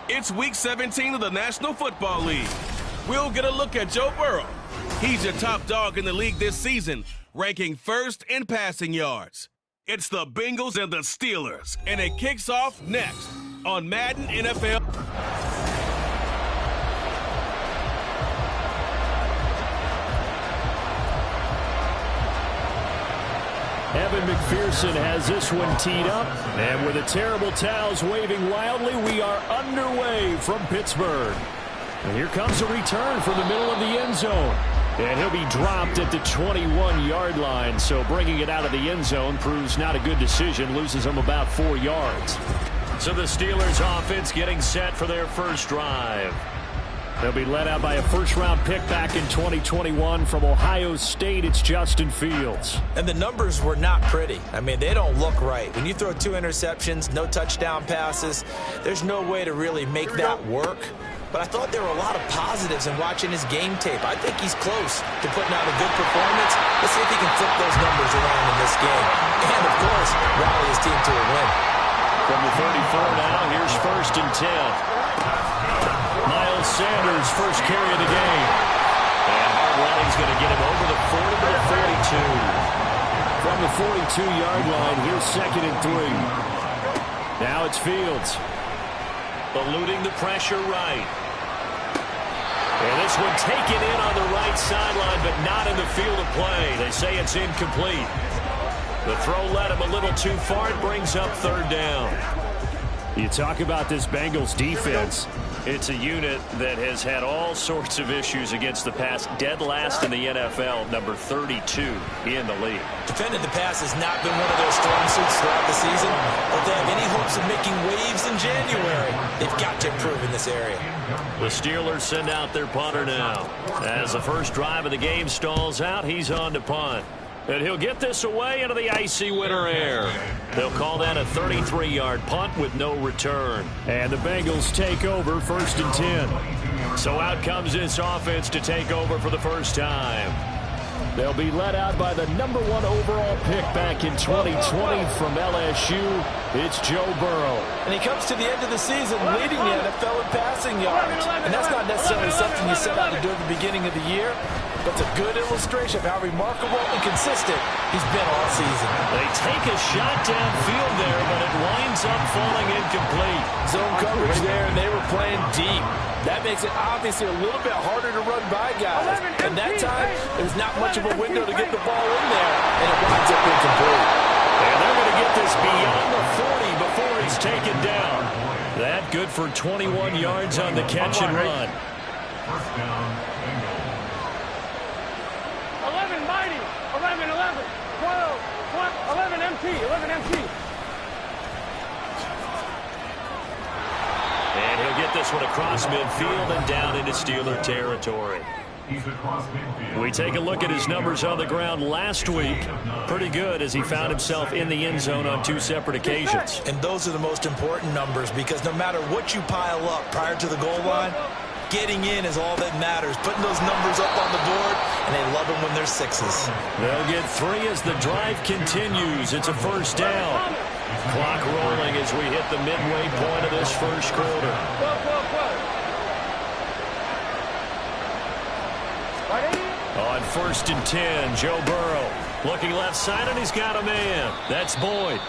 It's Week 17 of the National Football League. We'll get a look at Joe Burrow. He's your top dog in the league this season, ranking first in passing yards. It's the Bengals and the Steelers, and it kicks off next on Madden NFL. Evan McPherson has this one teed up, and with the terrible towels waving wildly, we are underway from Pittsburgh. And here comes a return from the middle of the end zone. And he'll be dropped at the 21-yard line, so bringing it out of the end zone proves not a good decision, loses him about 4 yards. So the Steelers offense getting set for their first drive. They'll be led out by a first-round pick back in 2021 from Ohio State. It's Justin Fields. And the numbers were not pretty. I mean, they don't look right. When you throw 2 interceptions, no touchdown passes, there's no way to really make that work. But I thought there were a lot of positives in watching his game tape. I think he's close to putting out a good performance. Let's see if he can flip those numbers around in this game. And, of course, rally his team to a win. From the 34 now, here's 1st and 10. Miles Sanders, first carry of the game. And hard running's going to get him over the 40 to the 42. From the 42-yard line, here's 2nd and 3. Now it's Fields. Eluding the pressure right. And this one taken in on the right sideline, but not in the field of play. They say it's incomplete. The throw led him a little too far. It brings up 3rd down. You talk about this Bengals defense. It's a unit that has had all sorts of issues against the pass. Dead last in the NFL, number 32 in the league. Defending the pass has not been one of their strong suits throughout the season. But they have any hopes of making waves in January, they've got to improve in this area. The Steelers send out their punter now. As the first drive of the game stalls out, he's on to punt. And he'll get this away into the icy winter air. They'll call that a 33-yard punt with no return. And the Bengals take over 1st and 10. So out comes this offense to take over for the first time. They'll be led out by the number 1 overall pick back in 2020 from LSU. It's Joe Burrow. And he comes to the end of the season leading the NFL in passing yards. And that's not necessarily something you set out to do at the beginning of the year. But it's a good illustration of how remarkable and consistent he's been all season. They take a shot downfield there, but it winds up falling incomplete. Zone coverage there, and they were playing deep. That makes it obviously a little bit harder to run by guys. And that time, there was not much of a window to get the ball in there, and it winds up incomplete. And they're going to get this beyond the 40 before he's taken down. That good for 21 yards on the catch and run. 11 mighty, 11, 11, 12, 11 MT, 11 MT. And he'll get this one across midfield and down into Steeler territory. We take a look at his numbers on the ground last week. Pretty good as he found himself in the end zone on 2 separate occasions. And those are the most important numbers because no matter what you pile up prior to the goal line, getting in is all that matters. Putting those numbers up on the board, and they love them when they're 6s. They'll get 3 as the drive continues. It's a first down. Clock rolling as we hit the midway point of this first quarter. On 1st and 10, Joe Burrow looking left side, and he's got a man. That's Boyd.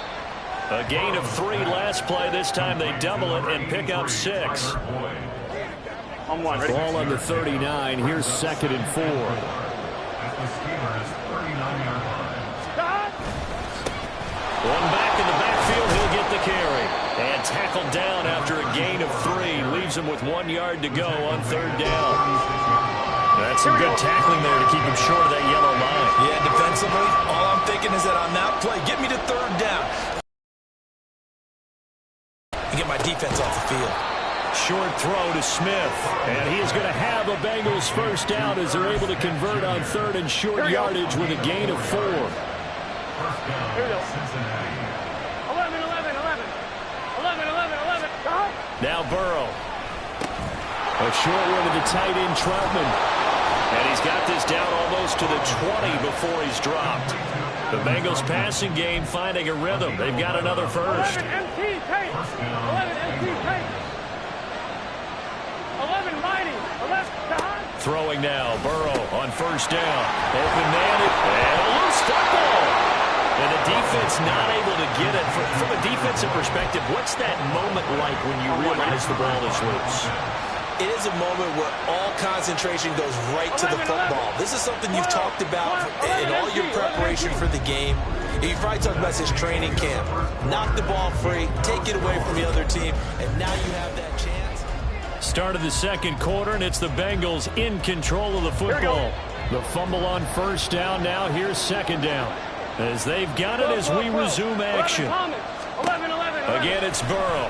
A gain of 3 last play. This time they double it and pick up 6. Ball on the 39. Here's 2nd and 4. One back in the backfield. He'll get the carry. And tackled down after a gain of 3. Leaves him with 1 yard to go on 3rd down. That's some good tackling there to keep him short of that yellow line. Yeah, defensively, all I'm thinking is that on that play, get me to 3rd down. And get my defense off the field. Short throw to Smith. And he is going to have a Bengals first down as they're able to convert on 3rd and short yardage with a gain of 4. 11, 11, 11. 11, 11, 11. Now Burrow. A short one to the tight end, Troutman. And he's got this down almost to the 20 before he's dropped. The Bengals passing game finding a rhythm. They've got another first. 11 MT, tight. 11 MT, tight. Throwing now, Burrow on first down. Open man, and a loose football. And the defense not able to get it. From a defensive perspective, what's that moment like when you realize the ball is loose? It is a moment where all concentration goes right to the football. This is something you've talked about in all your preparation for the game. You've probably talked about this training camp. Knock the ball free, take it away from the other team, and now you have that chance. Start of the second quarter, and it's the Bengals in control of the football. The fumble on first down. Now here's second down. As they've got it as we resume action. Again, it's Burrow.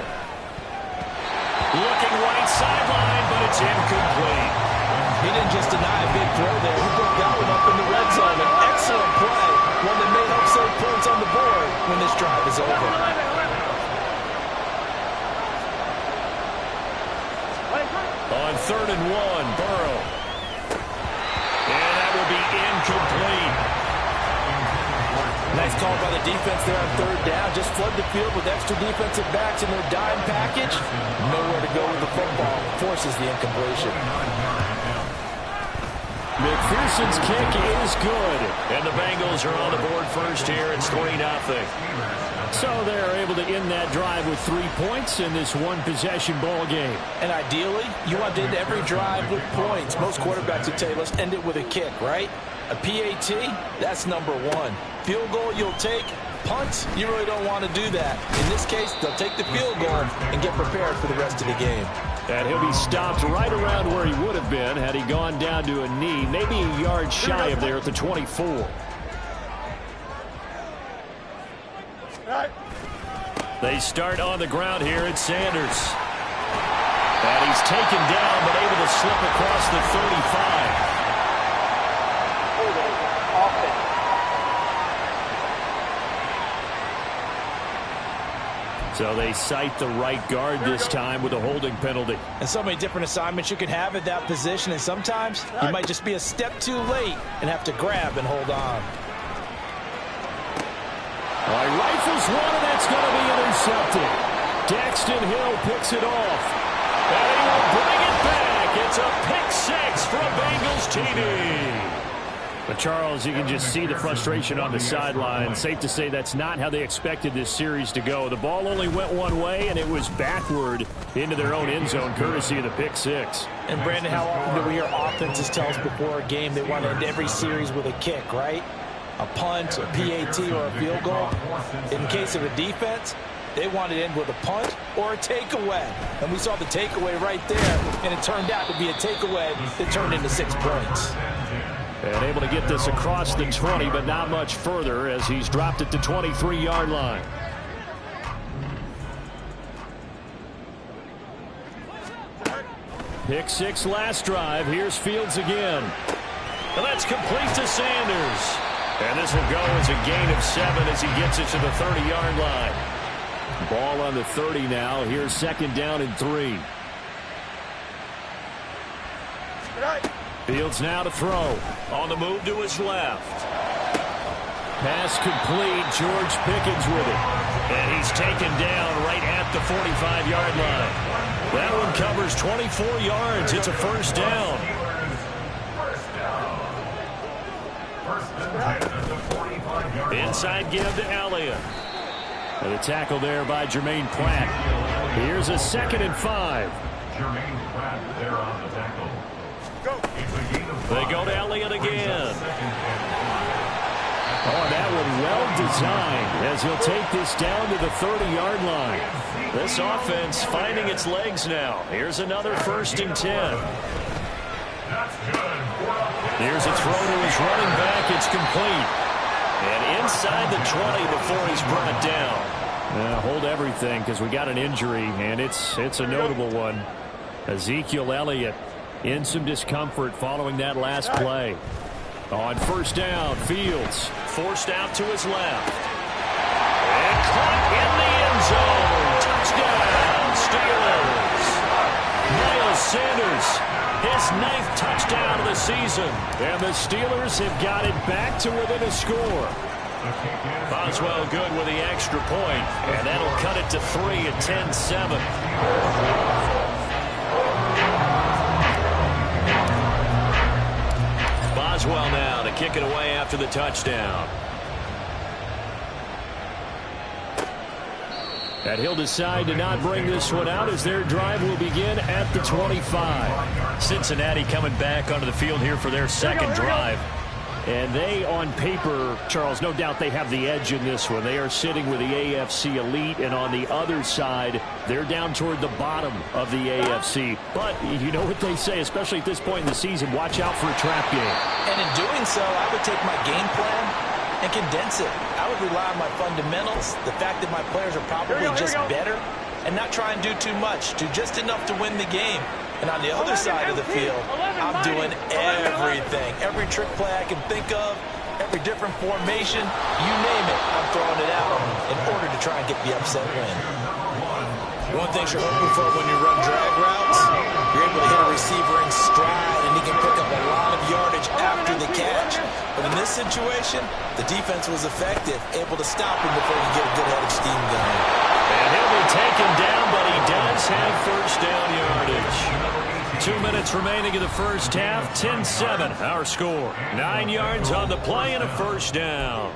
Looking right sideline, but it's incomplete. He didn't just deny a big throw there. He broke that one up in the red zone. An excellent play. One that may help save points on the board when this drive is over. On 3rd and 1, Burrow. And that will be incomplete. Nice call by the defense there on 3rd down. Just flood the field with extra defensive backs in their dime package. Nowhere to go with the football. Forces the incompletion. McPherson's kick is good. And the Bengals are on the board first here. It's 3-0. So they're able to end that drive with 3 points in this one-possession ball game. And ideally, you want to end every drive with points. Most quarterbacks would tell you, let's end it with a kick, right? A PAT, that's number 1. Field goal you'll take. Punt, you really don't want to do that. In this case, they'll take the field goal and get prepared for the rest of the game. And he'll be stopped right around where he would have been had he gone down to a knee, maybe a yard shy of there at the 24. They start on the ground here at Sanders. And he's taken down but able to slip across the 35. So they cite the right guard this time with a holding penalty. And so many different assignments you can have at that position, and sometimes you might just be a step too late and have to grab and hold on. All right, rifles one, and that's going to be intercepted. Daxton Hill picks it off. And he will bring it back. It's a pick six for a Bengals TD. But, Charles, you can just see the frustration on the sideline. Safe to say that's not how they expected this series to go. The ball only went one way, and it was backward into their own end zone, courtesy of the pick six. And, Brandon, how often do we hear offenses tell us before a game they want to end every series with a kick, right? A punt, a PAT, or a field goal. In case of a defense, they want to end with a punt or a takeaway. And we saw the takeaway right there, and it turned out to be a takeaway that turned into 6 points. And able to get this across the 20, but not much further as he's dropped it to 23-yard line. Pick six last drive. Here's Fields again. And that's complete to Sanders. And this will go as a gain of 7 as he gets it to the 30-yard line. Ball on the 30 now. Here's second down and 3. Fields now to throw. On the move to his left. Pass complete. George Pickens with it. And he's taken down right at the 45-yard line. That one covers 24 yards. It's a first down. Inside give to Elliott. And a tackle there by Jermaine Pratt. Here's a 2nd and 5. Jermaine Pratt there on the tackle. They go to Elliott again. Oh, and that one well designed as he'll take this down to the 30-yard line. This offense finding its legs now. Here's another 1st and 10. Here's a throw to his running back. It's complete. And inside the 20 before he's brought down. Hold everything because we got an injury, and it's a notable one. Ezekiel Elliott in some discomfort following that last play. On first down, Fields forced out to his left. And caught in the end zone. Touchdown, Steelers. Miles Sanders, his 9th touchdown of the season. And the Steelers have got it back to within a score. Boswell good with the extra point. And that'll cut it to 3 at 10-7. kick it away after the touchdown. And he'll decide to not bring this one out as their drive will begin at the 25. Cincinnati coming back onto the field here for their second drive. And they, on paper, Charles, no doubt they have the edge in this one. They are sitting with the AFC elite, and on the other side, they're down toward the bottom of the AFC. But you know what they say, especially at this point in the season, watch out for a trap game. And in doing so, I would take my game plan and condense it. I would rely on my fundamentals, the fact that my players are probably just better, and not try and do too much, do just enough to win the game. And on the other side of the field, I'm doing everything. Every trick play I can think of, every different formation, you name it, I'm throwing it out in order to try and get the upset win. One thing you're hoping for when you run drag routes, you're able to hit a receiver in stride, and he can pick up a lot of yardage after the catch. But in this situation, the defense was effective, able to stop him before you get a good head of steam going. And he'll be taken down, but he does have first down yardage. 2 minutes remaining in the first half, 10-7 our score. 9 yards on the play and a first down.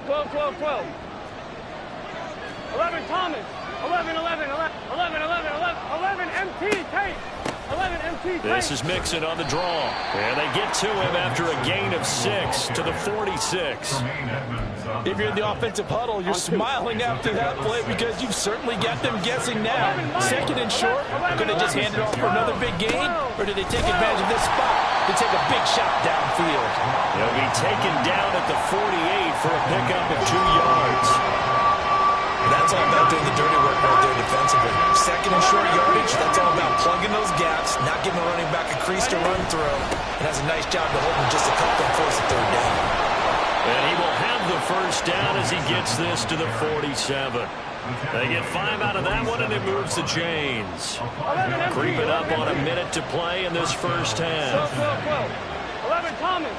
12, 12, 12. 11, Thomas. 11, 11, 11, 11, 11, 11, 11, MT, Tate. 11, MT, Tate. This is Mixon on the draw. And they get to him after a gain of 6 to the 46. If you're in the offensive huddle, you're smiling after that play because you've certainly got them guessing now. Second and short, could they just hand it off for another big gain? Or did they take advantage of this spot to take a big shot downfield? He'll be taken down at the 48 for a pickup of 2 yards. That's all about doing the dirty work right there defensively. Second and short yardage, that's all about plugging those gaps, not giving a running back a crease to run through, and has a nice job to hold him just a couple and force a third down. And he will have the first down as he gets this to the 47. They get 5 out of that one, and it moves the chains. Creeping up on a minute to play in this first half. 11, Thomas.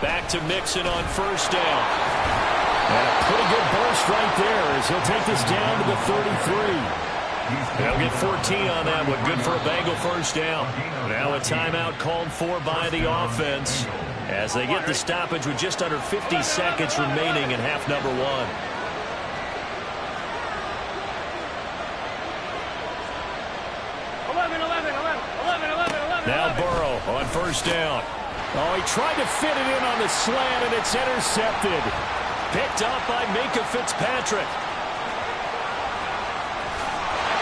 Back to Mixon on first down. And a pretty good burst right there as he'll take this down to the 33. They'll get 14 on that one. Good for a Bengal first down. Now a timeout called for by the offense as they get the stoppage with just under 50 seconds remaining in half number 1. Now Burrow on first down. Oh, he tried to fit it in on the slant, and it's intercepted. Picked up by Minka Fitzpatrick.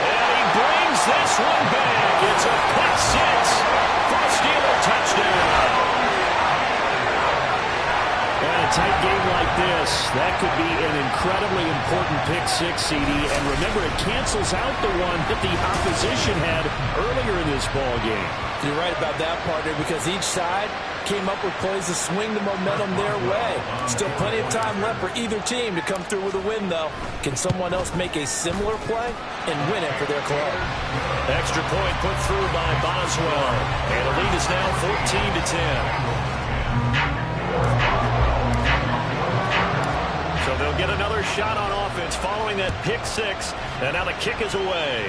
And he brings this one back. It's a pick 6 for a Steeler touchdown. And a tight game like this, that could be an incredibly important pick 6, CD. And remember, it cancels out the one that the opposition had earlier in this ball game. You're right about that, partner, because each side came up with plays to swing the momentum their way. Still plenty of time left for either team to come through with a win, though. Can someone else make a similar play and win it for their club? Extra point put through by Boswell. And the lead is now 14-10. So they'll get another shot on offense following that pick 6. And now the kick is away.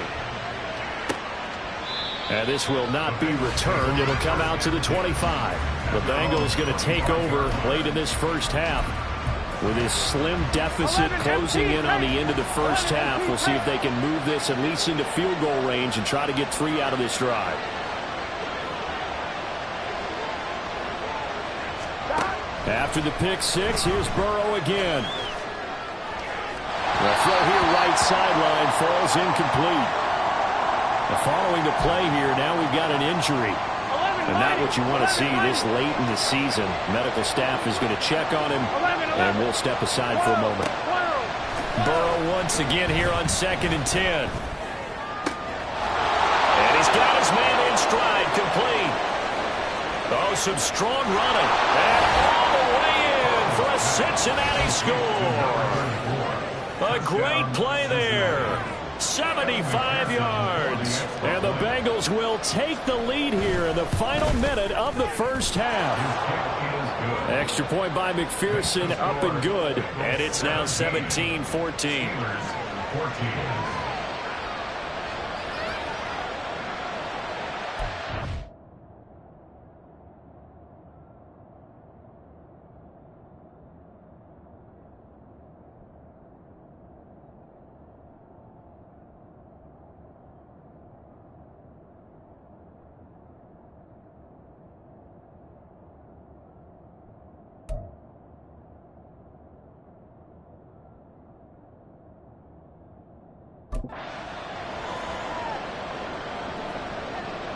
And this will not be returned. It'll come out to the 25. The Bengals going to take over late in this first half. With this slim deficit closing in on the end of the first half, we'll see if they can move this at least into field goal range and try to get 3 out of this drive. After the pick 6, here's Burrow again. The throw here right sideline falls incomplete. Following the play here, now we've got an injury. And not what you want to see this late in the season. Medical staff is going to check on him, and we'll step aside for a moment. Burrow once again here on 2nd and 10. And he's got his man in stride, complete. Oh, some strong running. And all the way in for a Cincinnati score. A great play there. 75 yards. And the Bengals will take the lead here in the final minute of the first half. Extra point by McPherson, up and good. And it's now 17-14.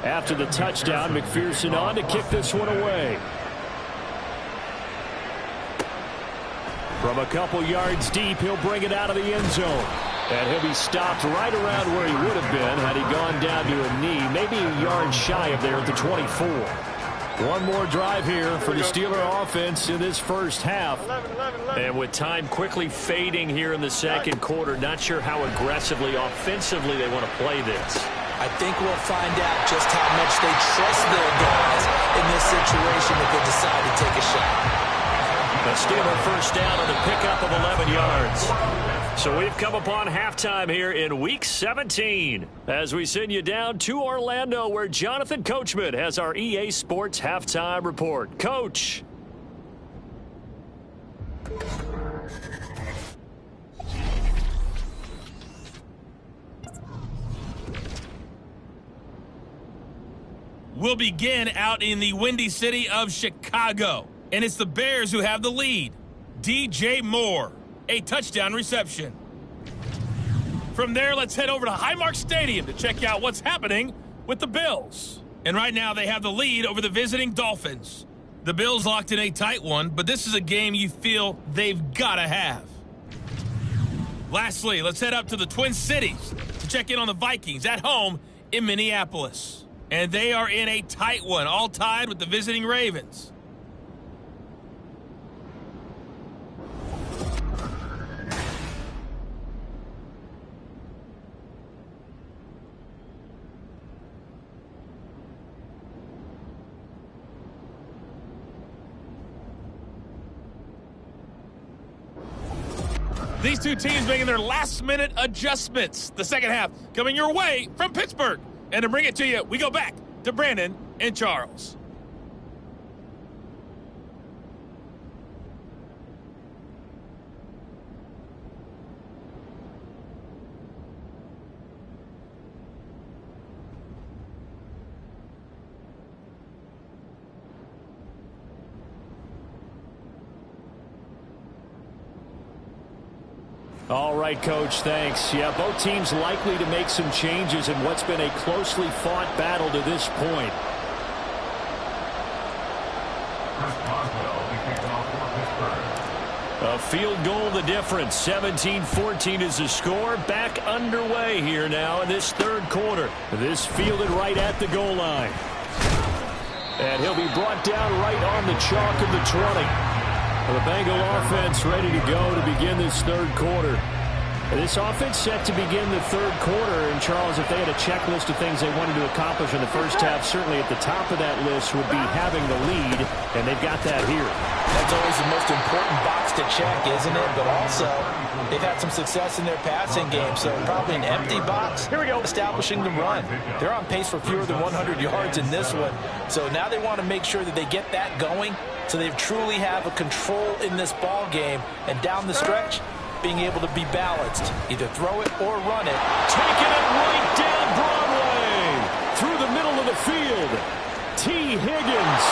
After the touchdown, McPherson on to kick this one away. From a couple yards deep, he'll bring it out of the end zone. And he'll be stopped right around where he would have been had he gone down to a knee, maybe a yard shy of there at the 24. One more drive here for the Steeler offense in this first half. And with time quickly fading here in the second quarter, not sure how aggressively, offensively they want to play this. I think we'll find out just how much they trust their guys in this situation if they decide to take a shot. The Steeler first down on a pickup of 11 yards. So we've come upon halftime here in Week 17 as we send you down to Orlando where Jonathan Coachman has our EA Sports Halftime Report. Coach. We'll begin out in the windy city of Chicago. And it's the Bears who have the lead. DJ Moore, a touchdown reception. From there, let's head over to Highmark Stadium to check out what's happening with the Bills. And right now, they have the lead over the visiting Dolphins. The Bills locked in a tight one, but this is a game you feel they've got to have. Lastly, let's head up to the Twin Cities to check in on the Vikings at home in Minneapolis. And they are in a tight one, all tied with the visiting Ravens. These two teams making their last-minute adjustments. The second half coming your way from Pittsburgh. And to bring it to you, we go back to Brandon and Charles. All right, Coach, thanks. Yeah, both teams likely to make some changes in what's been a closely fought battle to this point. A field goal the difference. 17-14 is the score. Back underway here now in this third quarter. This fielded right at the goal line. And he'll be brought down right on the chalk of the 20. The Bengal offense ready to go to begin this third quarter. This offense set to begin the third quarter. And, Charles, if they had a checklist of things they wanted to accomplish in the first half, certainly at the top of that list would be having the lead, and they've got that here. That's always the most important box to check, isn't it? But also, they've had some success in their passing game, so probably an empty box establishing the run. They're on pace for fewer than 100 yards in this one, so now they want to make sure that they get that going so they truly have a control in this ball game, and down the stretch, being able to be balanced. Either throw it or run it. Taking it right down Broadway. Through the middle of the field. T. Higgins.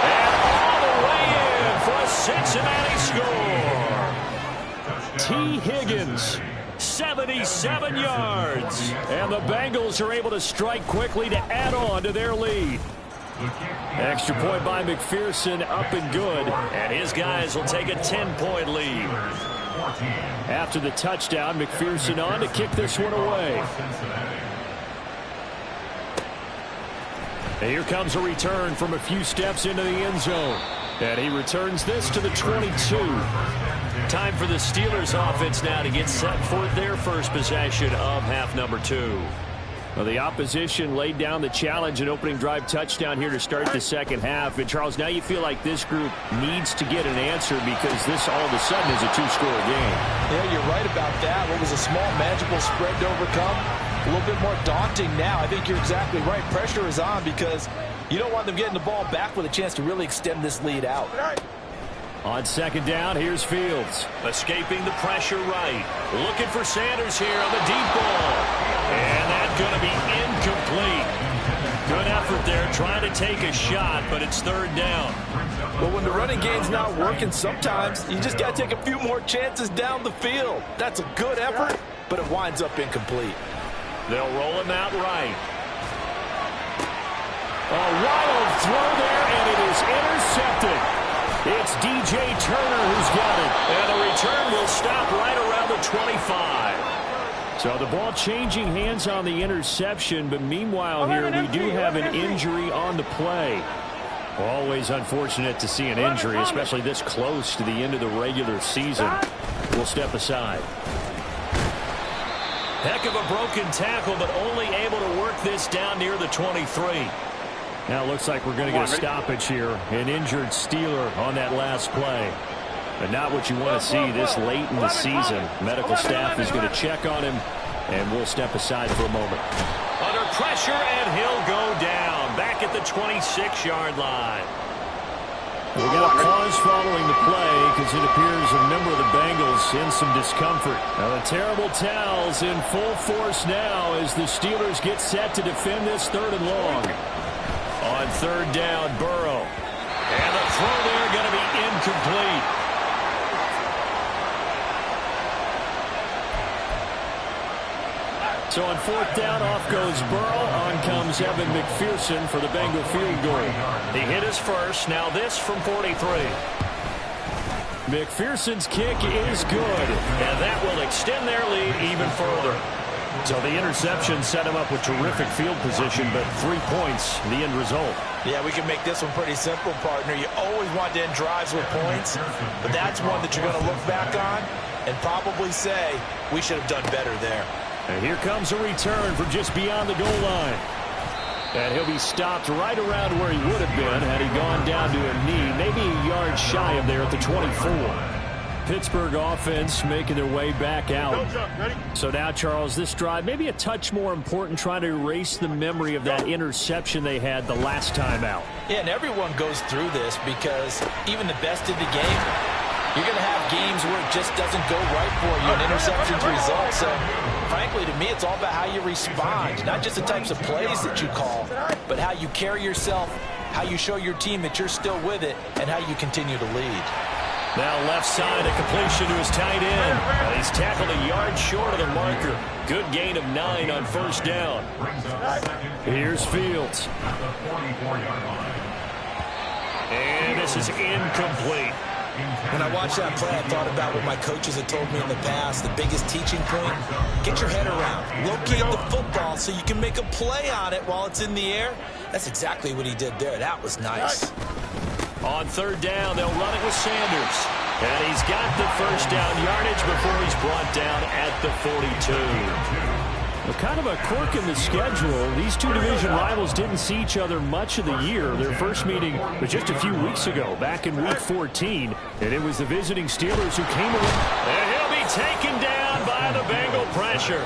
And all the way in for a Cincinnati score. T. Higgins. 77 yards. And the Bengals are able to strike quickly to add on to their lead. Extra point by McPherson, up and good. And his guys will take a 10-point lead. After the touchdown, McPherson on to kick this one away. And here comes a return from a few steps into the end zone. And he returns this to the 22. Time for the Steelers offense now to get set for their first possession of half number 2. Well, the opposition laid down the challenge, an opening drive touchdown here to start the second half. And, Charles, now you feel like this group needs to get an answer because this all of a sudden is a two-score game. Yeah, you're right about that. What was a small, manageable spread to overcome, a little bit more daunting now. I think you're exactly right. Pressure is on because you don't want them getting the ball back with a chance to really extend this lead out. On second down, here's Fields. Escaping the pressure right. Looking for Sanders here on the deep ball. And that's going to be incomplete. Good effort there trying to take a shot, but it's third down. Well, when the running game's not working, sometimes you just got to take a few more chances down the field. That's a good effort, but it winds up incomplete. They'll roll him out right. A wild throw there, and it is intercepted. It's DJ Turner who's got it. And the return will stop right around the 25. So the ball changing hands on the interception, but meanwhile here we do have an injury on the play. Always unfortunate to see an injury, especially this close to the end of the regular season. We'll step aside. Heck of a broken tackle, but only able to work this down near the 23. Now it looks like we're going to get a stoppage here. An injured Steeler on that last play. But not what you want to see this late in the season. Medical staff is going to check on him, and we'll step aside for a moment. Under pressure, and he'll go down. Back at the 26-yard line. We got a pause following the play because it appears a member of the Bengals in some discomfort. Now the terrible towels in full force now as the Steelers get set to defend this 3rd and long. On 3rd down, Burrow. And the throw there going to be incomplete. So on 4th down, off goes Burrow. On comes Evan McPherson for the Bengal field goal. He hit his first. Now this from 43. McPherson's kick is good. And that will extend their lead even further. So the interception set him up with terrific field position, but 3 points, the end result. Yeah, we can make this one pretty simple, partner. You always want to end drives with points, but that's one that you're going to look back on and probably say, we should have done better there. And here comes a return from just beyond the goal line. And he'll be stopped right around where he would have been had he gone down to a knee, maybe a yard shy of there at the 24. Pittsburgh offense making their way back out. So now, Charles, this drive maybe a touch more important, trying to erase the memory of that interception they had the last time out. Yeah, and everyone goes through this because even the best in the game, you're going to have games where it just doesn't go right for you and interceptions result. So, frankly, to me, it's all about how you respond, not just the types of plays that you call, but how you carry yourself, how you show your team that you're still with it, and how you continue to lead. Now left side, a completion to his tight end. He's tackled a yard short of the marker. Good gain of 9 on 1st down. Here's Fields. And this is incomplete. When I watched that play, I thought about what my coaches had told me in the past. The biggest teaching point, get your head around. Locate the football so you can make a play on it while it's in the air. That's exactly what he did there. That was nice. On 3rd down, they'll run it with Sanders. And he's got the 1st down yardage before he's brought down at the 42. Well, kind of a quirk in the schedule. These two division rivals didn't see each other much of the year. Their first meeting was just a few weeks ago, back in Week 14. And it was the visiting Steelers who came in. And he'll be taken down by the Bengal pressure.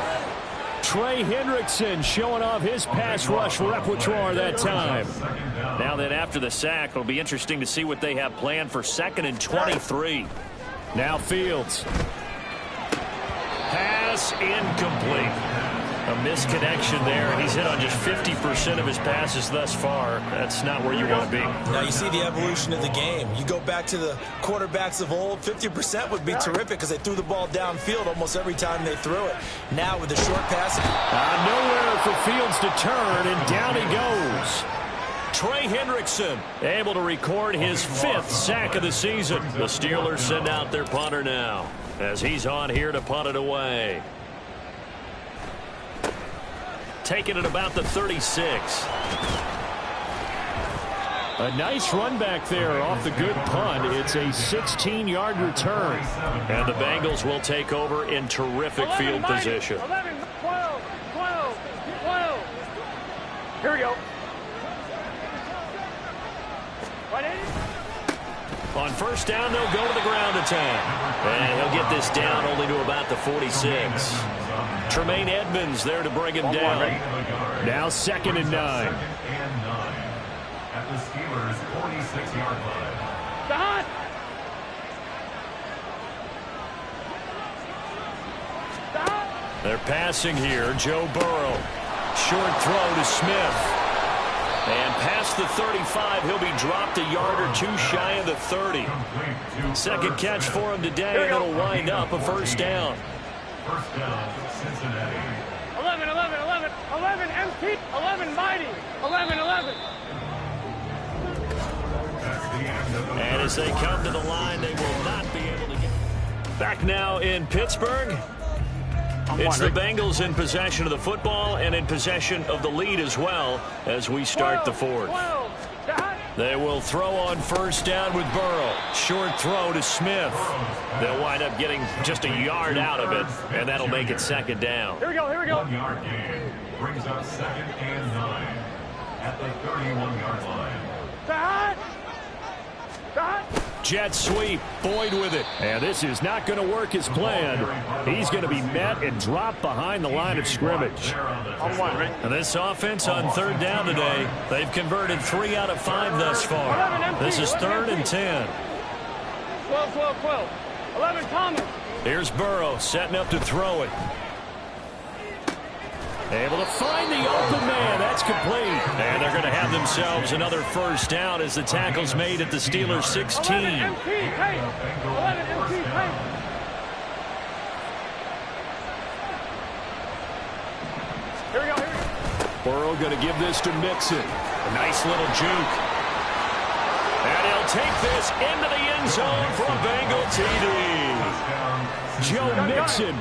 Trey Hendrickson showing off his pass rush repertoire that time. Now then, after the sack, it'll be interesting to see what they have planned for 2nd and 23. Now Fields. Pass incomplete. A misconnection there. He's hit on just 50% of his passes thus far. That's not where you want to be. Now you see the evolution of the game. You go back to the quarterbacks of old, 50% would be terrific because they threw the ball downfield almost every time they threw it. Now with the short pass. Nowhere for Fields to turn, and down he goes. Trey Hendrickson able to record his 5th sack of the season. The Steelers send out their punter now as he's on here to punt it away. Taking it about the 36. A nice run back there off the good punt. It's a 16-yard return. And the Bengals will take over in terrific field position. 11, 12, 12, 12. Here we go. On 1st down, they'll go to the ground attack. And he'll get this down only to about the 46. Tremaine Edmonds there to bring him down. Now 2nd and 9. At the Steelers' 46-yard line. Stop! Stop! They're passing here. Joe Burrow. Short throw to Smith. And past the 35, he'll be dropped a yard or two shy of the 30. Second catch for him today, and it'll wind up a 1st down. 1st down, Cincinnati. 11, 11, 11, 11, MT, 11, Mighty, 11, 11. And as they come to the line, they will not be able to get... Back now in Pittsburgh. It's the Bengals in possession of the football and in possession of the lead as well as we start the fourth. They will throw on first down with Burrow. Short throw to Smith. They'll wind up getting just a yard out of it, and that'll make it second down. Here we go, here we go. 1 yard gain brings up 2nd and 9 at the 31-yard line. Jet sweep, Boyd with it. And this is not going to work as planned. He's going to be met and dropped behind the line of scrimmage. And this offense on third down today, they've converted 3 out of 5 thus far. This is 3rd and 10. 12. 11, Thomas. Here's Burrow setting up to throw it. Able to find the open man. That's complete. And they're going to have themselves another first down as the tackle's made at the Steelers' 16. 11 MT, take. 11 MT, take. Here we go. Burrow going to give this to Mixon. A nice little juke. And he'll take this into the end zone for a Bengal TD. Joe Mixon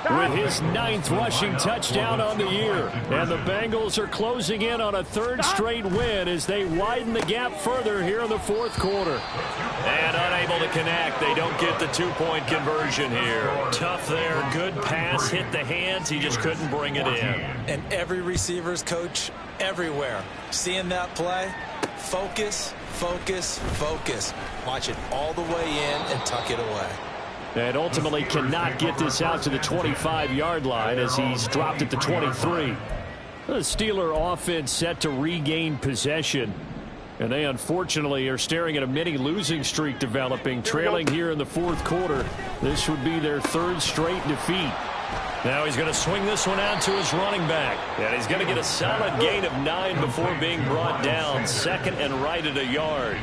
with his 9th rushing touchdown on the year. And the Bengals are closing in on a 3rd straight win as they widen the gap further here in the 4th quarter. And unable to connect. They don't get the 2-point conversion here. Tough there. Good pass. Hit the hands. He just couldn't bring it in. And every receiver's coach everywhere. Seeing that play, focus. Watch it all the way in and tuck it away. And ultimately cannot get this out to the 25-yard line as he's dropped at the 23. The Steeler offense set to regain possession. And they unfortunately are staring at a mini losing streak developing, trailing here in the 4th quarter. This would be their 3rd straight defeat. Now he's going to swing this one out to his running back. And he's going to get a solid gain of 9 before being brought down. 2nd and right at a yard.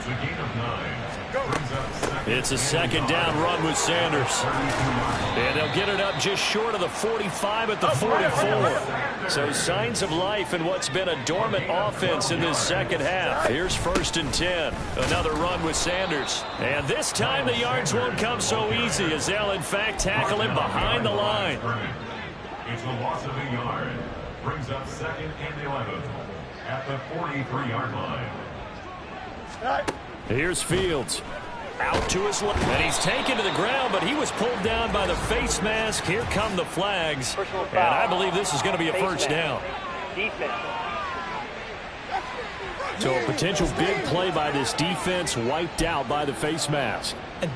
It's a 2nd down run with Sanders. And they'll get it up just short of the 45 at the 44. So signs of life in what's been a dormant offense in this second half. Here's 1st and 10. Another run with Sanders. And this time the yards won't come so easy as they'll in fact tackle him behind the line. It's a loss of a yard. Brings up 2nd and 11 at the 43-yard line. Here's Fields. Out to his left. And he's taken to the ground, but he was pulled down by the face mask. Here come the flags. And I believe this is going to be a first down. So a potential big play by this defense wiped out by the face mask. And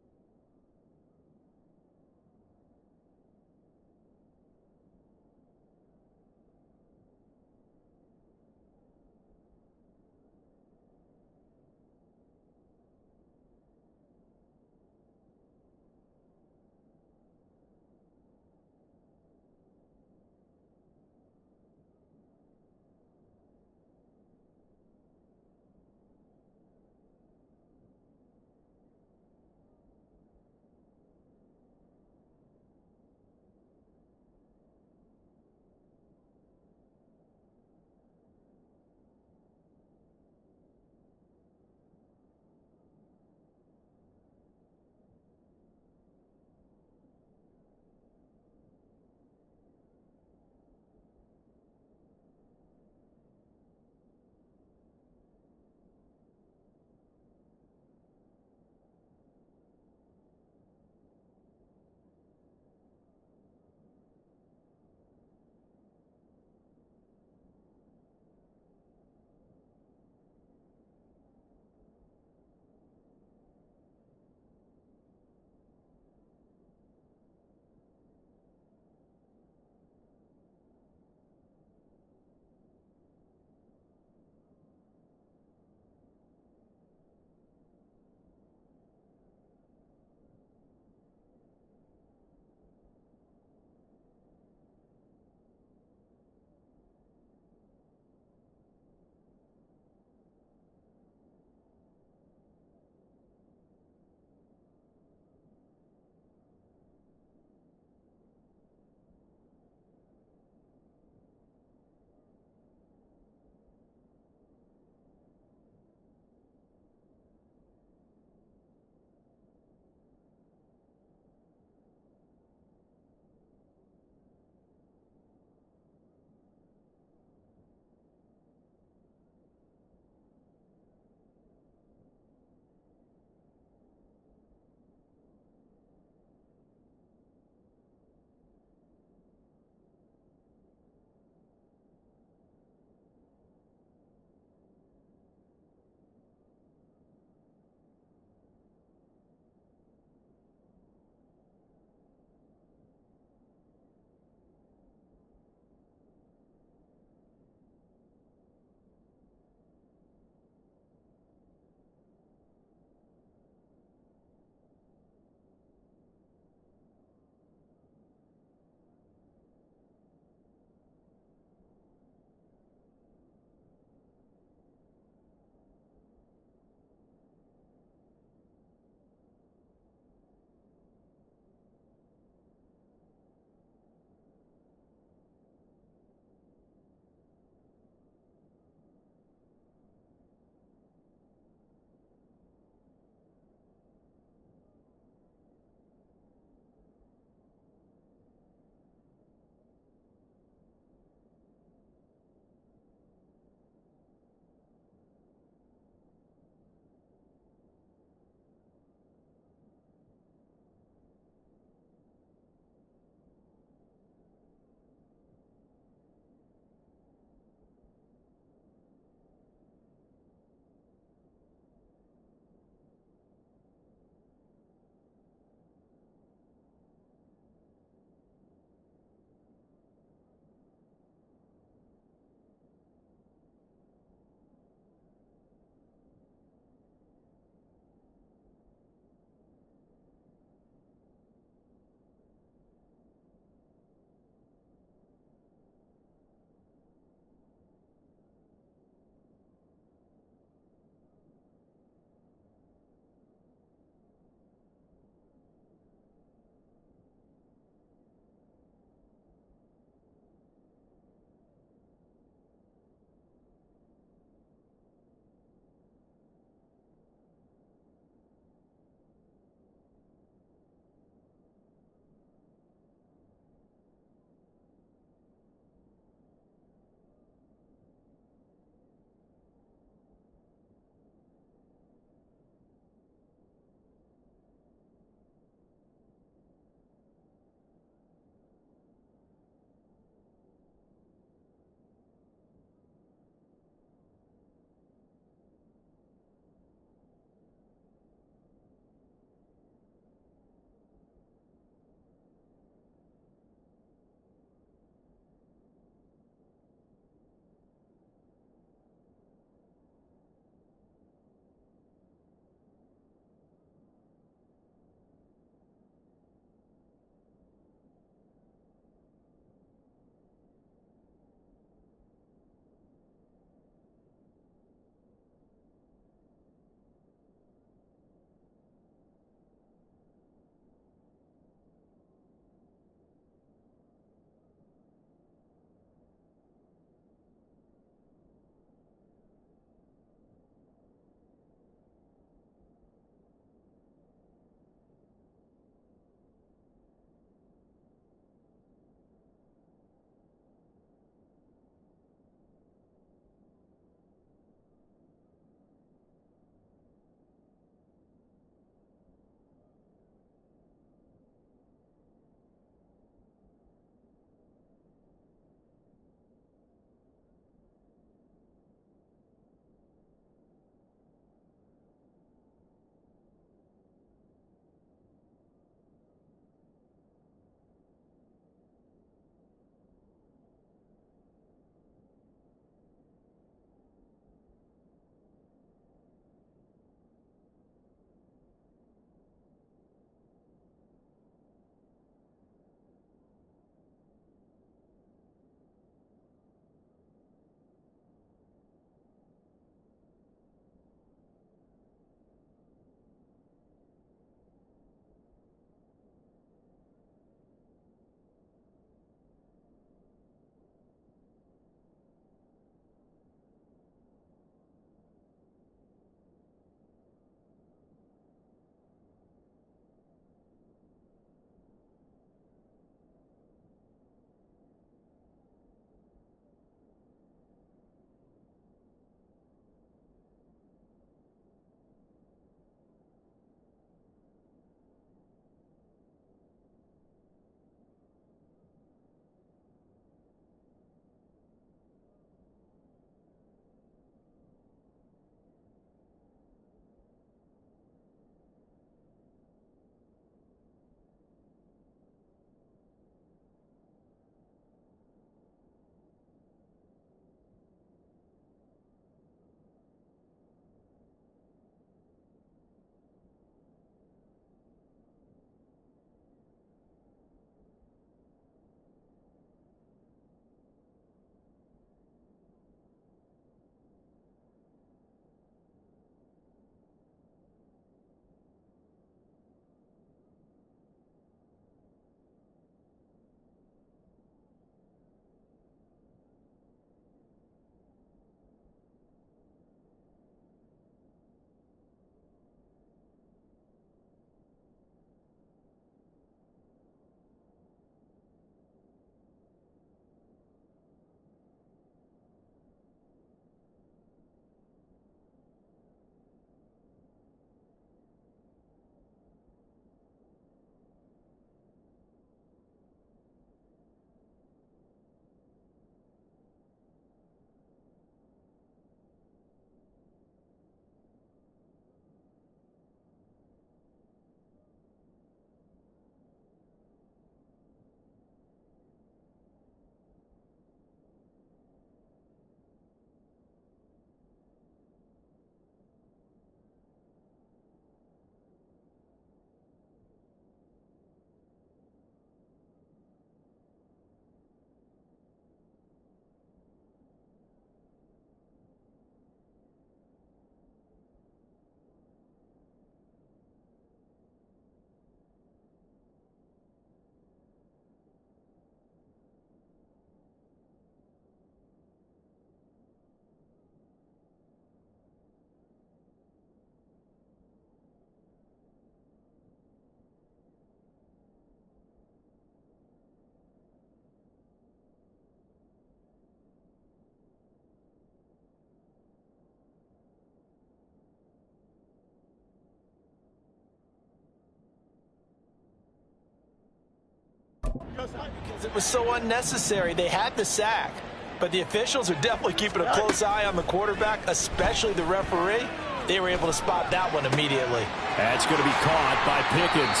Because it was so unnecessary. They had the sack, but the officials are definitely keeping a close eye on the quarterback, especially the referee. They were able to spot that one immediately. That's going to be caught by Pickens.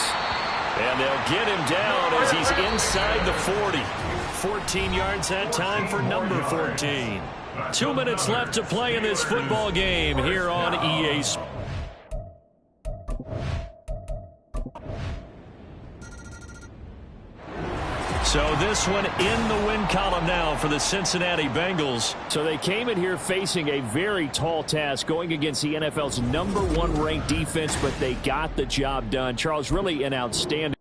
And they'll get him down as he's inside the 40. 14 yards that time for number 14. 2 minutes left to play in this football game here on EA Sports. So this one in the win column now for the Cincinnati Bengals. So they came in here facing a very tall task going against the NFL's #1 ranked defense, but they got the job done. Charles, really an outstanding.